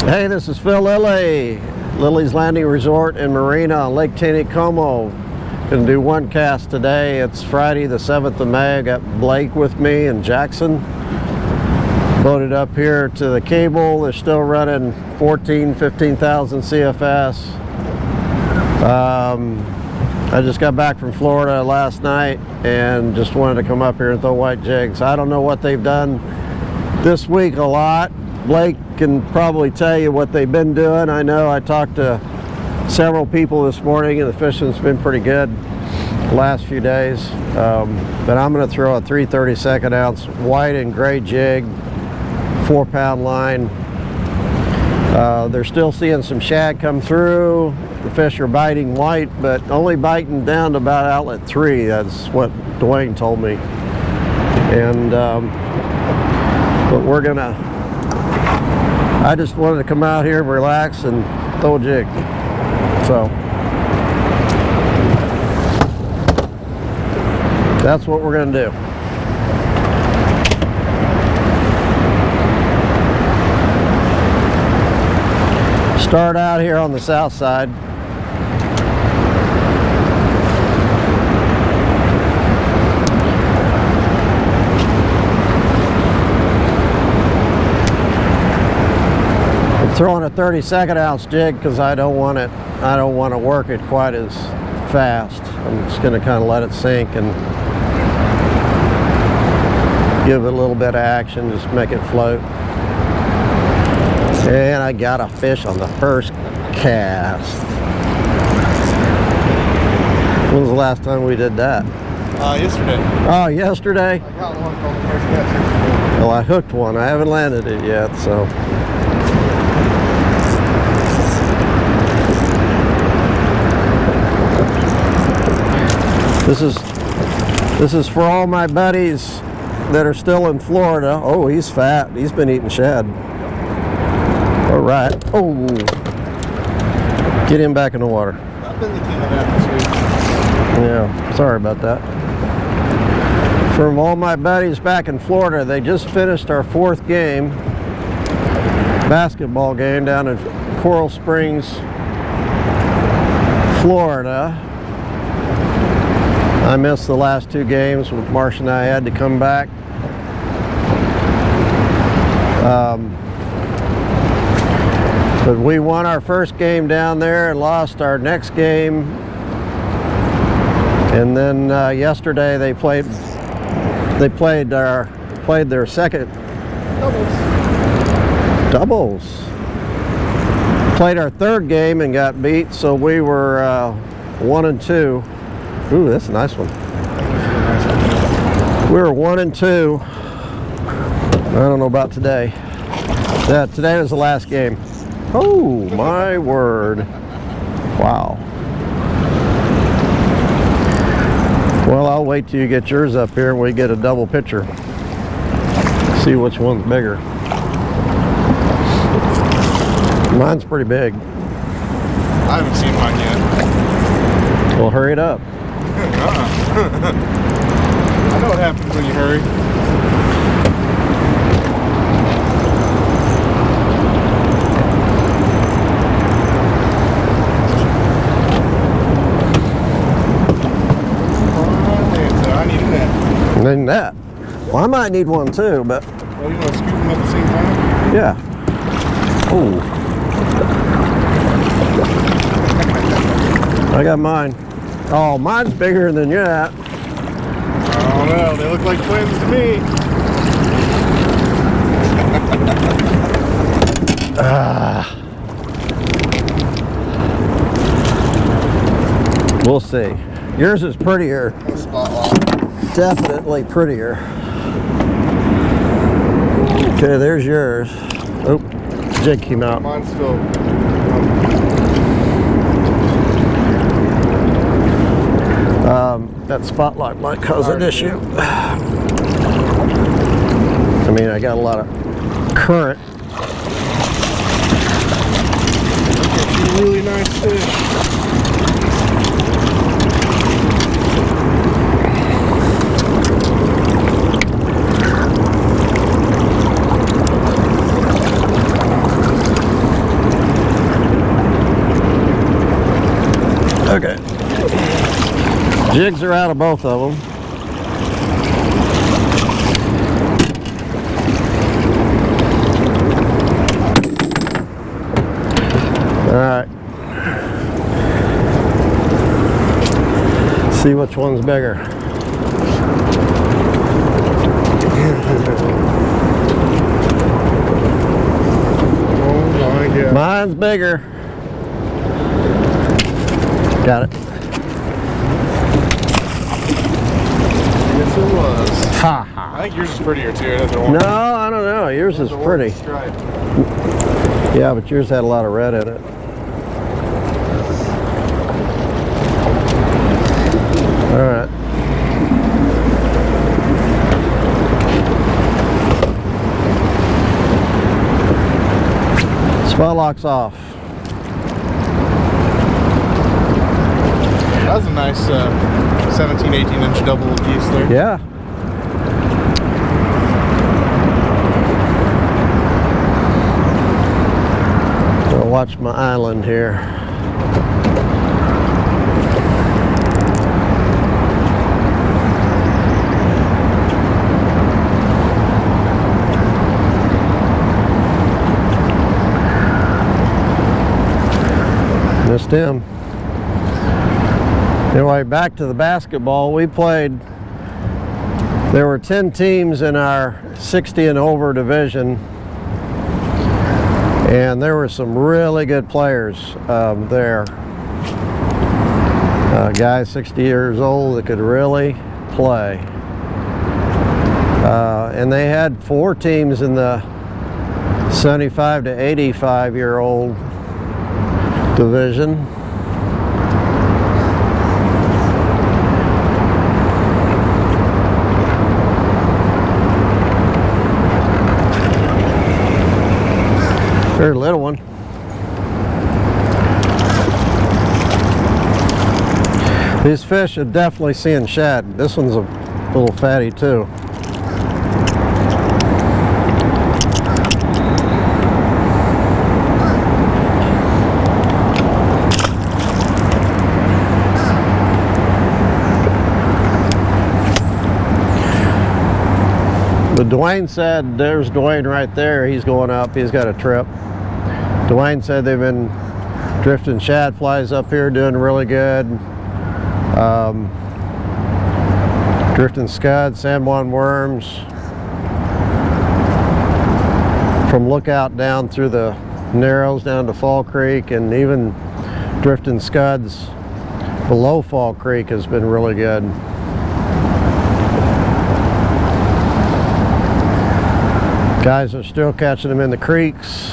Hey, this is Phil Lilley, Lilley's Landing Resort in Marina on Lake Taneycomo. Gonna do one cast today. It's Friday the 7th of May. I got Blake with me and Jackson. Boated up here to the cable. They're still running 15,000 CFS. I just got back from Florida last night and just wanted to come up here and throw white jigs. I don't know what they've done this week a lot. Blake can probably tell you what they've been doing. I know I talked to several people this morning and the fishing's been pretty good the last few days. But I'm going to throw a 3/32 ounce white and gray jig, 4-pound line. They're still seeing some shad come through. The fish are biting white, but only biting down to about outlet 3. That's what Dwayne told me. And but we're gonna, I just wanted to come out here, relax, and throw a jig. So that's what we're gonna do. Start out here on the south side. I'm throwing a 32 ounce jig because I don't want to work it quite as fast. I'm just going to kind of let it sink and give it a little bit of action, just make it float. And I got a fish on the first cast. When was the last time we did that? Yesterday. Oh, yesterday? I got one on the first cast yesterday. Well, I hooked one. I haven't landed it yet, so. This is for all my buddies that are still in Florida. Oh, he's fat. He's been eating shad. All right. Oh, get him back in the water. I've been the king of that this week. Yeah, sorry about that. From all my buddies back in Florida, they just finished our 4th game, basketball game down in Coral Springs, Florida. I missed the last 2 games. Marsh and I had to come back. But we won our first game down there and lost our next game. And then yesterday they played their second doubles. Played our 3rd game and got beat, so we were 1-2. Ooh, that's a nice one. We were 1-2. I don't know about today. Yeah, today was the last game. Oh, my word. Wow. Well, I'll wait till you get yours up here and we get a double picture. See which one's bigger. Mine's pretty big. I haven't seen mine yet. Well, hurry it up. I know what happens when you hurry. And then that. Well, I might need one too, but. Oh, you want to scoop them at the same time? Yeah. Oh. I got mine. Oh, mine's bigger than that. I don't know. They look like twins to me. We'll see. Yours is prettier. Spotlight. Definitely prettier. Okay, there's yours. Oh, jig came out. Mine's still. That spotlight might cause an issue. I mean, I got a lot of current. It's a really nice fish. Jigs are out of both of them. All right. See which one's bigger. Oh my God. Mine's bigger. Got it. Yes, it was. Ha ha. I think yours is prettier too. It has the orange. No, I don't know. Yours is pretty. Stripe. Yeah, but yours had a lot of red in it. All right. Spot lock's off. That was a nice 17, 18-inch double piece there. Yeah. I'll watch my island here. Missed him. Anyway, back to the basketball. We played, there were 10 teams in our 60 and over division, and there were some really good players there. Guys 60 years old that could really play. And they had 4 teams in the 75 to 85-year-old division. Very little one. These fish are definitely seeing shad. This one's a little fatty too. But Dwayne said, there's Dwayne right there, he's going up, he's got a trip. Dwayne said they've been drifting shad flies up here, doing really good. Drifting scud, sandbone worms. From Lookout down through the Narrows down to Fall Creek, and even drifting scuds below Fall Creek has been really good. Guys are still catching them in the creeks.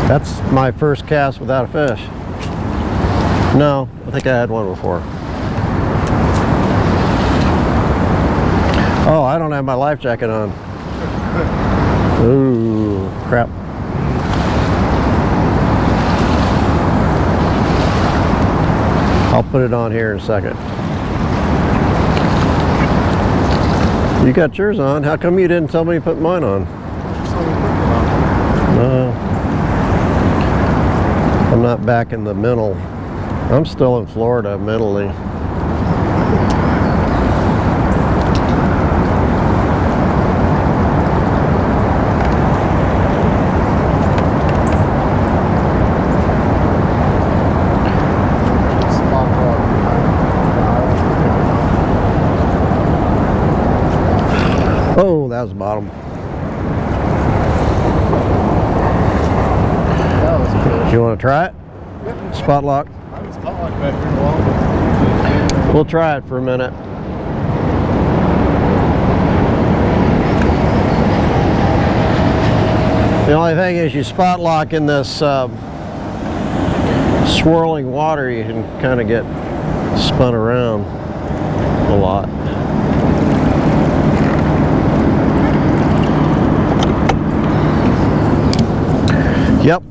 That's my first cast without a fish. No, I think I had one before. Oh, I don't have my life jacket on. Ooh, crap. I'll put it on here in a second. You got yours on. How come you didn't tell me to put mine on? No. I'm not back in the middle. I'm still in Florida mentally. Oh, that was the bottom. That was good. You want to try it? Yep. Spot lock? I haven't spot locked back here in a while. We'll try it for a minute. The only thing is, you spot lock in this swirling water, you can kind of get spun around a lot. Yep.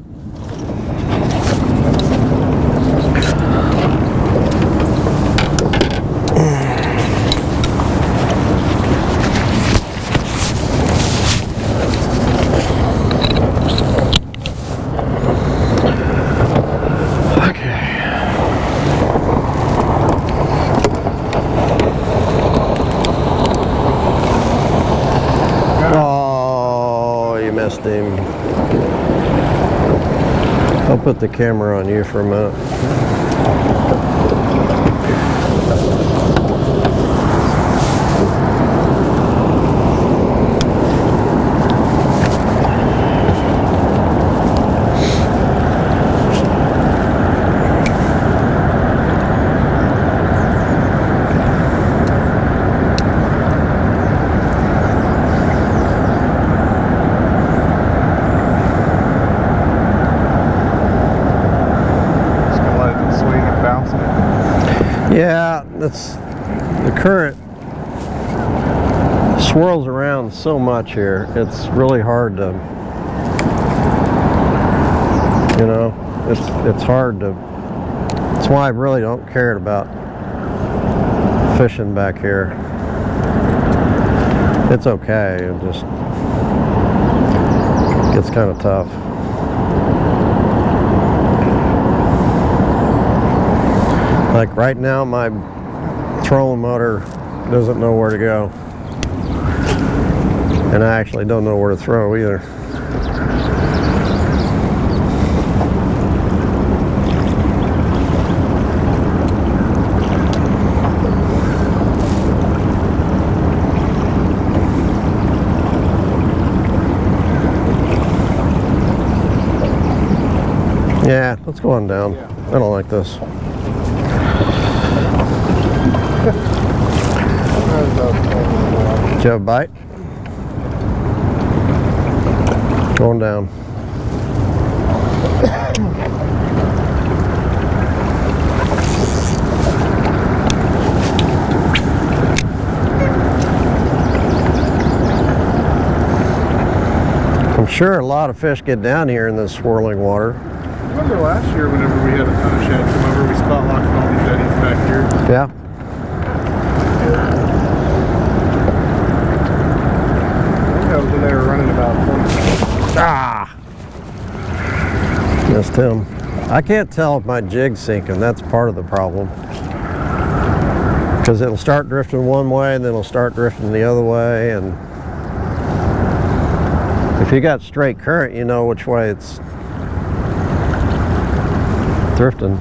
Okay. I'll put the camera on you for a minute. Yeah, that's the current swirls around so much here. It's really hard to, you know, it's hard to. That's why I really don't care about fishing back here. It's okay. It just gets kind of tough. Like right now, my trolling motor doesn't know where to go. And I actually don't know where to throw either. Yeah, let's go on down. I don't like this. Did you have a bite? Going down. I'm sure a lot of fish get down here in this swirling water. Remember last year whenever we had a ton of shad come over, we spot locked all these eddies back here? Yeah. They were running about 20. Ah! Missed him. I can't tell if my jig's sinking. That's part of the problem. Because it'll start drifting one way and then it'll start drifting the other way. And if you got straight current, you know which way it's drifting.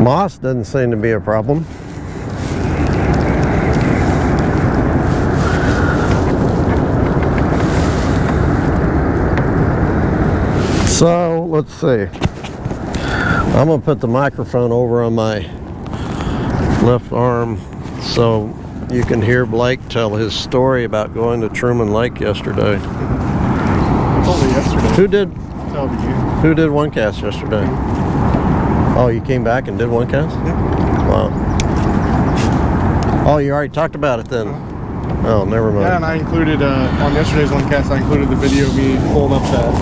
Moss doesn't seem to be a problem. So let's see. I'm gonna put the microphone over on my left arm so you can hear Blake tell his story about going to Truman Lake yesterday. Only yesterday. Who did? Oh, did you? Who did one cast yesterday? Oh, you came back and did one cast? Yeah. Wow. Oh, you already talked about it then. Oh, never mind. Yeah, and I included, on yesterday's one cast, I included the video of me pulling up that.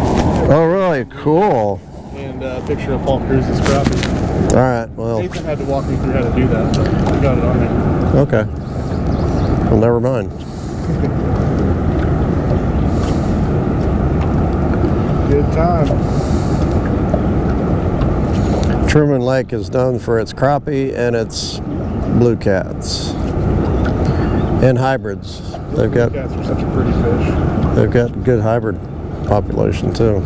Oh, really? Cool. And a picture of Paul Cruz's crappie. All right, well. Nathan had to walk me through how to do that, but we got it on there. Okay. Well, never mind. Good time. Truman Lake is known for its crappie and its blue cats and hybrids. They've got cats are such a pretty fish. They've got good hybrid population too.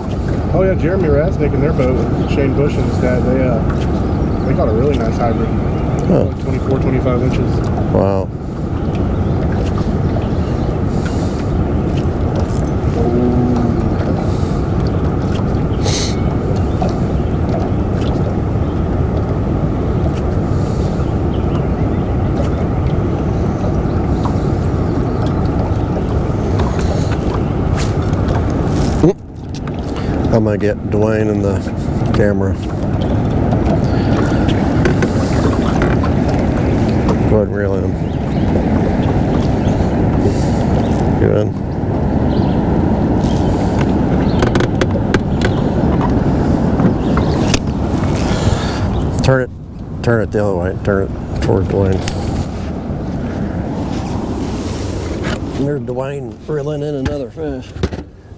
Oh yeah, Jeremy Rasnick in their boat with Shane Bush and his dad, they got a really nice hybrid. Huh. Like 24, 25 inches. Wow. I'm gonna get Dwayne in the camera. Go ahead and reel in. Good. Turn it the other way. Turn it toward Dwayne. There's Dwayne reeling in another fish.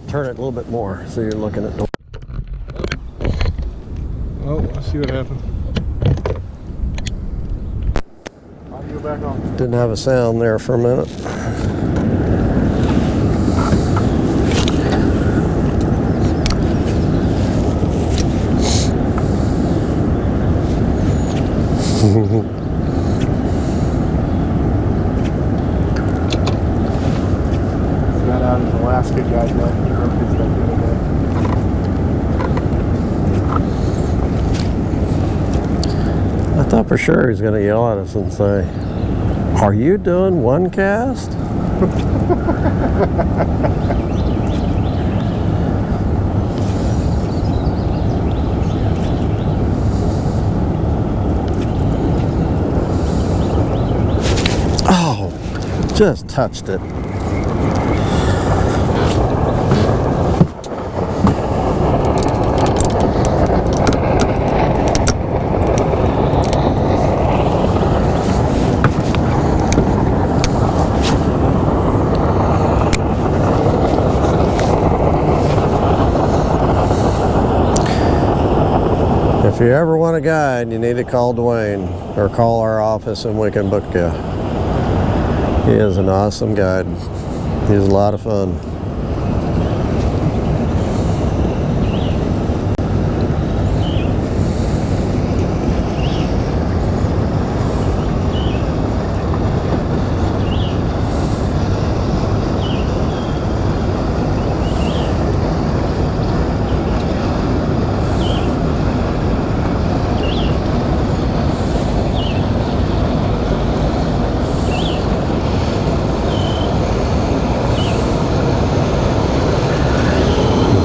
Turn it a little bit more so you're looking at Dwayne. Oh, I see what happened. I'll go back on. Didn't have a sound there for a minute. Got out his Alaska guy net. He broke his net the other day. I thought for sure he was going to yell at us and say, "Are you doing one cast?" Oh, just touched it. If you ever want a guide, you need to call Dwayne or call our office and we can book you. He is an awesome guide. He's a lot of fun.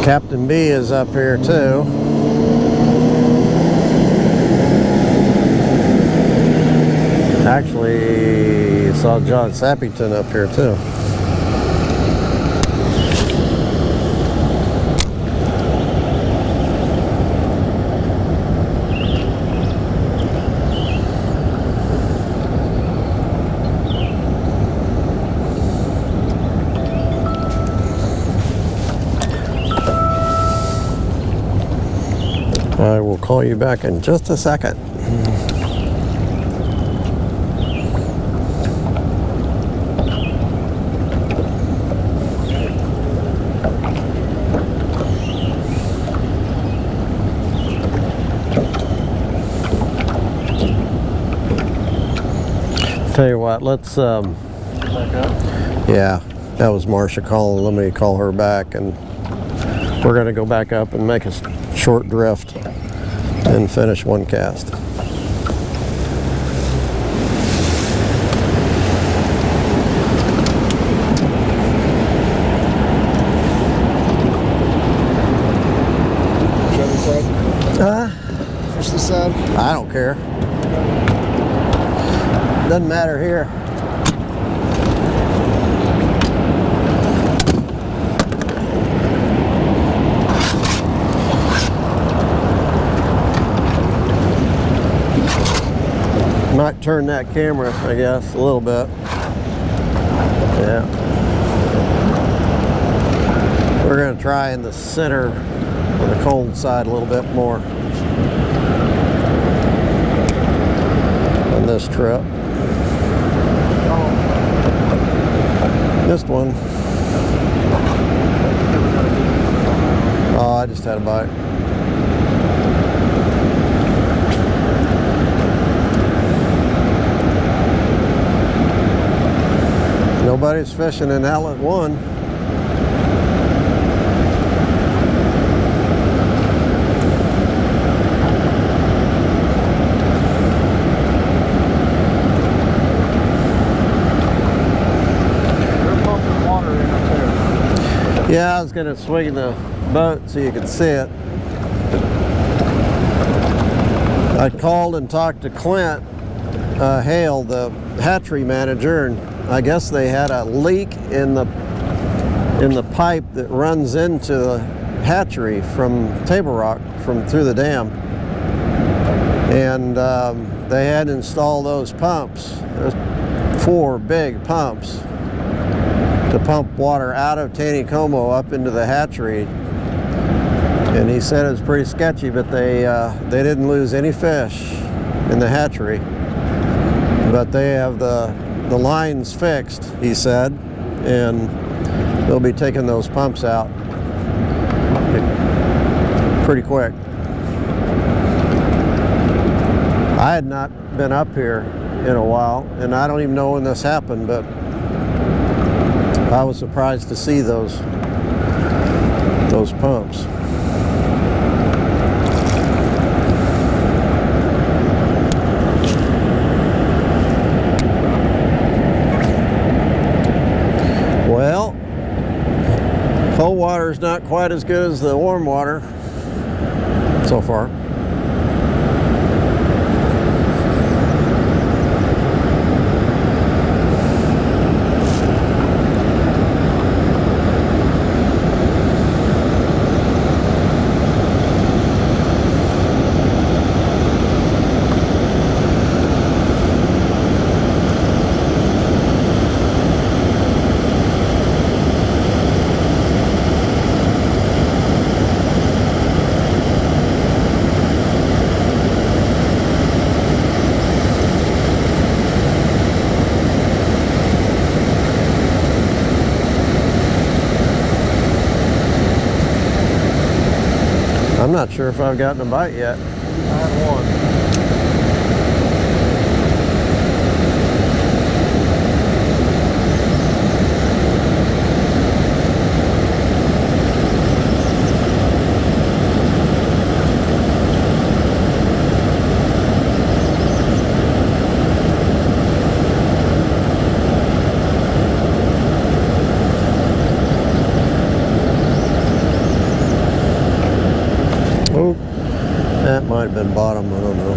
Captain B is up here too. Actually, saw John Sappington up here too. I will call you back in just a second. Tell you what, let's yeah, that was Marcia calling. Let me call her back, and we're going to go back up and make a short drift and finish one cast. Fish this side? I don't care. Doesn't matter here. Might turn that camera, I guess, a little bit. Yeah. We're going to try in the center on the cold side a little bit more on this trip. Missed one. Oh, I just had a bite. Nobody's fishing in outlet 1. They're pumping water in up there. Yeah, I was going to swing the boat so you could see it. I called and talked to Clint Hale, the hatchery manager, and I guess they had a leak in the pipe that runs into the hatchery from Table Rock, from through the dam. And they had to install those pumps. There's 4 big pumps to pump water out of Taneycomo up into the hatchery. And he said it was pretty sketchy, but they didn't lose any fish in the hatchery. But they have the lines fixed, he said, and they'll be taking those pumps out pretty quick. I had not been up here in a while, and I don't even know when this happened, but I was surprised to see those pumps. Well, cold water is not quite as good as the warm water so far. I'm not sure if I've gotten a bite yet. I had one. Oh, that might have been bottom, I don't know.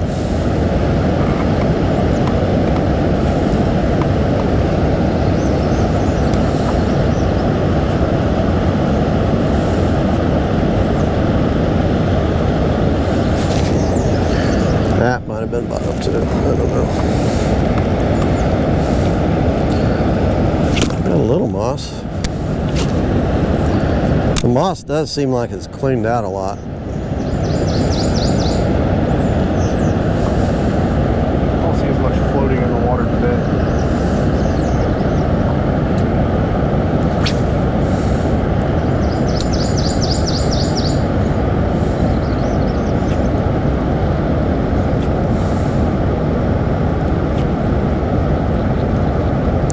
That might have been bottom too, I don't know. Got a little moss. The moss does seem like it's cleaned out a lot. Floating in the water today.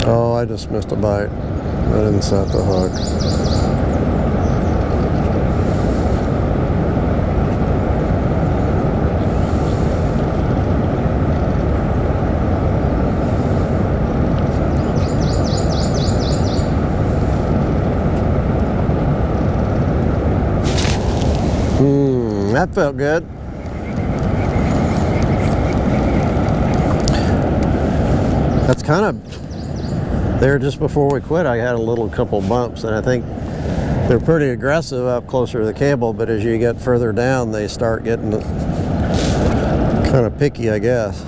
Oh, I just missed a bite. I didn't set the hook. That felt good. That's kind of there just before we quit. I had a couple bumps, and I think they're pretty aggressive up closer to the cable, but as you get further down, they start getting kind of picky, I guess.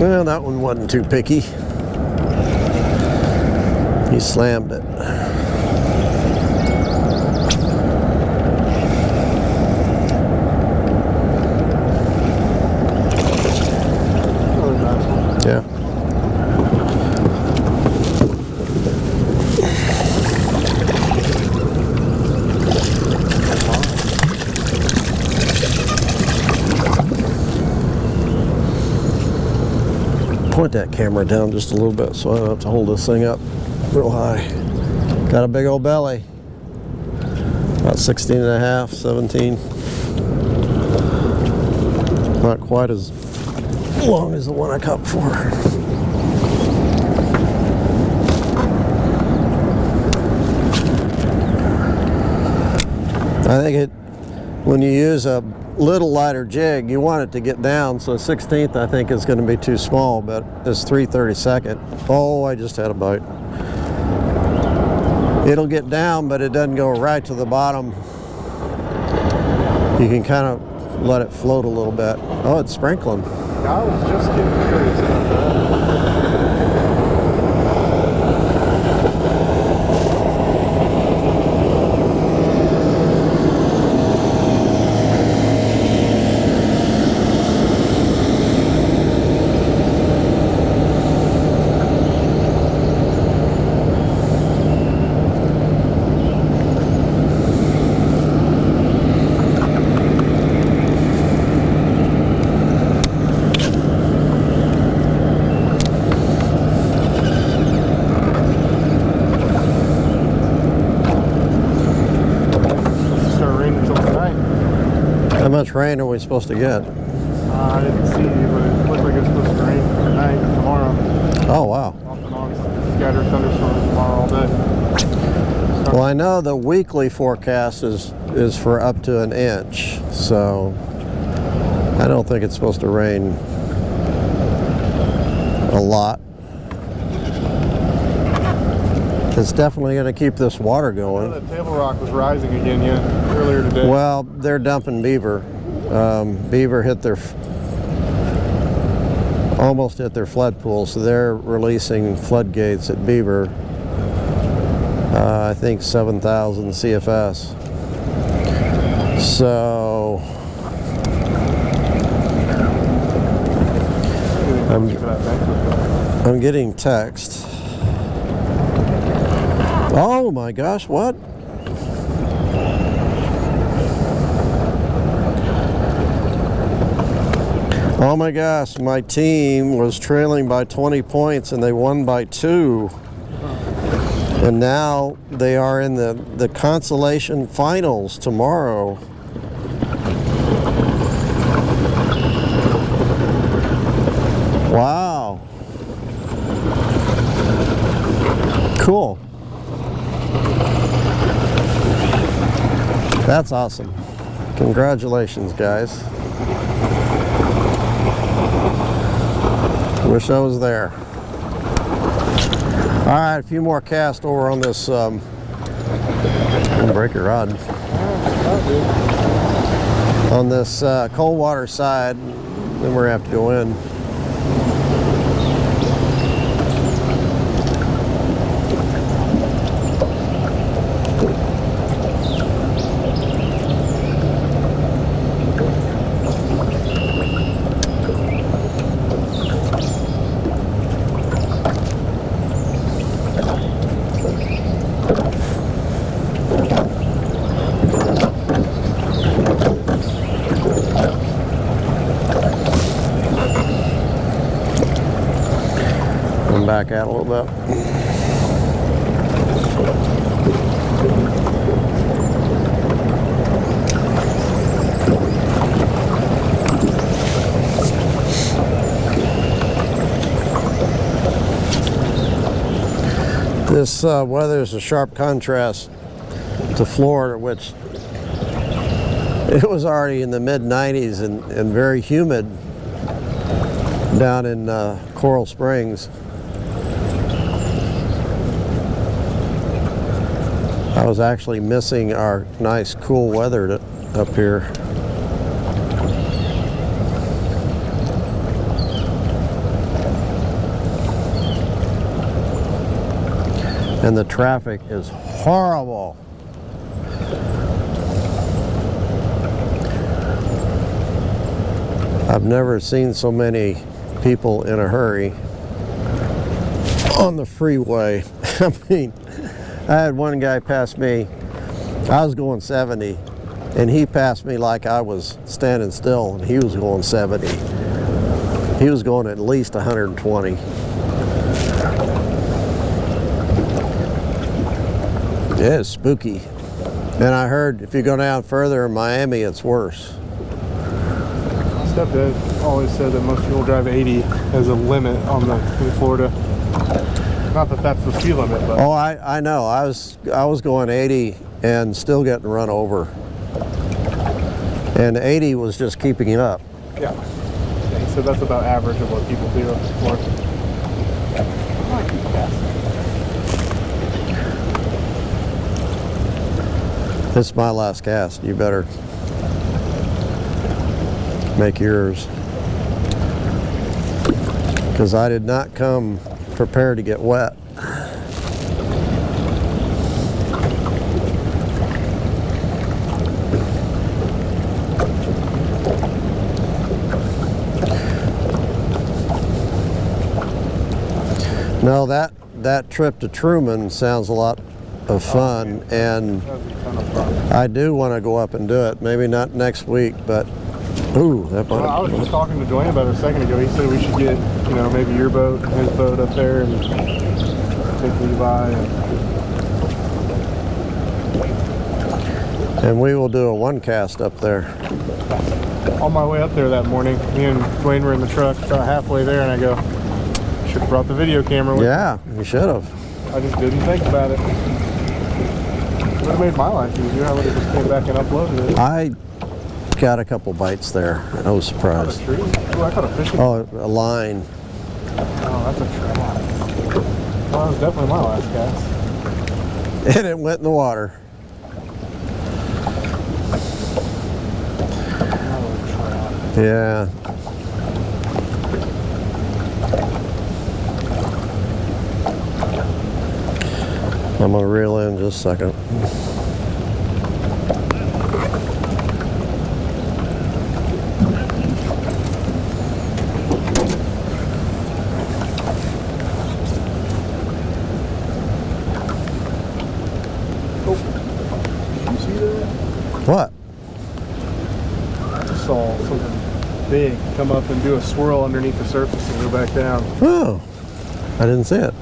Well, that one wasn't too picky. He slammed it. Another nice one. Yeah. Point that camera down just a little bit so I don't have to hold this thing up real high. Got a big old belly. About 16 and a half, 17. Not quite as long as the one I caught before. I think when you use a little lighter jig, you want it to get down, so 16th I think is going to be too small, but it's 3/32. Oh, I just had a bite. It'll get down, but it doesn't go right to the bottom. You can kind of let it float a little bit. Oh, it's sprinkling. I was just getting curious about that. How much rain are we supposed to get? I didn't see, but it looked like it was supposed to rain tonight, tomorrow. Oh, wow. Off and on, scattered thunderstorms tomorrow all day. Well, I know the weekly forecast is for up to an inch, so I don't think it's supposed to rain a lot. It's definitely going to keep this water going. The Table Rock was rising again earlier today. Well, they're dumping beaver. Beaver almost hit their flood pool, so they're releasing floodgates at Beaver. I think 7,000 CFS. So I'm getting text. Oh my gosh, what? Oh my gosh, my team was trailing by 20 points and they won by 2. And now they are in the consolation finals tomorrow. Wow. Cool. That's awesome. Congratulations, guys. Wish I was there. All right, a few more casts over on this. Don't break your rod. On this cold water side, then we're gonna have to go in. Back out a little bit. This weather is a sharp contrast to Florida, which it was already in the mid-90s and very humid down in Coral Springs. I was actually missing our nice cool weather up here. And the traffic is horrible. I've never seen so many people in a hurry on the freeway. I mean, I had one guy pass me, I was going 70, and he passed me like I was standing still, and he was going 70. He was going at least 120. It is spooky. And I heard if you go down further in Miami, it's worse. stepdad always said that most people drive 80 as a limit on in Florida. Not that that's the speed limit, but Oh, I know. I was going 80 and still getting run over. And 80 was just keeping it up. yeah. He said that's about average of what people do in Florida. I keep casting. This is my last cast. You better make yours. Because I did not come prepared to get wet. No, that trip to Truman sounds a lot of fun, and I do want to go up and do it. Maybe not next week, but ooh, that Well, I was just talking to Dwayne about it a second ago. He said we should get, you know, maybe your boat and his boat up there and take Levi. And we will do a one cast up there. On my way up there that morning, me and Dwayne were in the truck about halfway there, and I go, should have brought the video camera with Yeah, you should have. me. I just didn't think about it. Would have made my life easier. I would have just came back and uploaded it. I got a couple bites there. I was surprised. Tree? Oh, I caught a fishing. Oh, a line. Oh, that's a trap. Well, that was definitely my last cast. And it went in the water. Yeah. I'm gonna reel in just a second. What? I just saw something big come up and do a swirl underneath the surface and go back down. Oh, I didn't see it.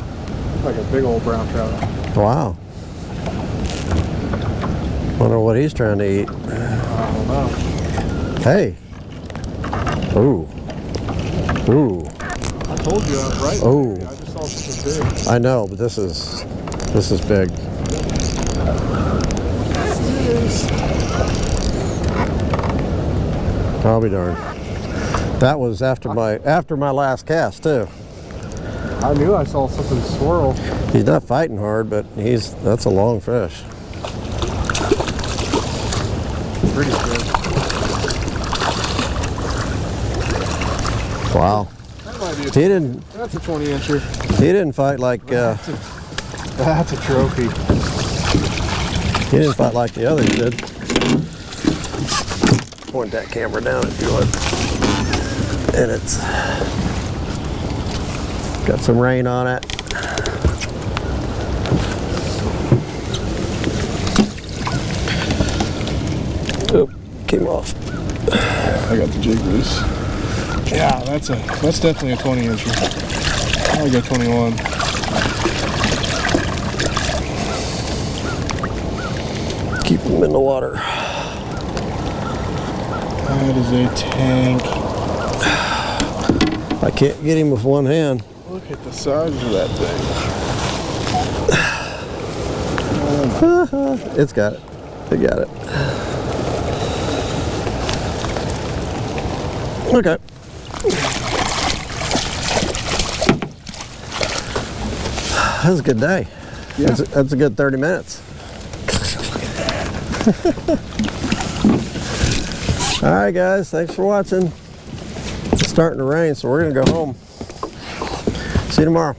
Like a big old brown trout. Wow. Wonder what he's trying to eat. I don't know. Hey. Ooh. Ooh. I told you I was right. Oh. I just saw something big. I know, but this is big. I'll be darned. That was after my last cast too. I knew I saw something swirl. He's not fighting hard, but that's a long fish. Pretty good. Wow. That might be that's a 20-incher. He didn't fight like That's a trophy. he didn't fight like the others did. Point that camera down if you would. And it's got some rain on it. Oh, came off. I got the jig loose. Yeah, that's definitely a 20-incher. I'll go 21. Keep them in the water. That is a tank. I can't get him with one hand. Look at the size of that thing. It's got it. It got it. Okay. That was a good day. Yeah. That's a good 30 minutes. All right, guys. Thanks for watching. It's starting to rain, so we're going to go home. See you tomorrow.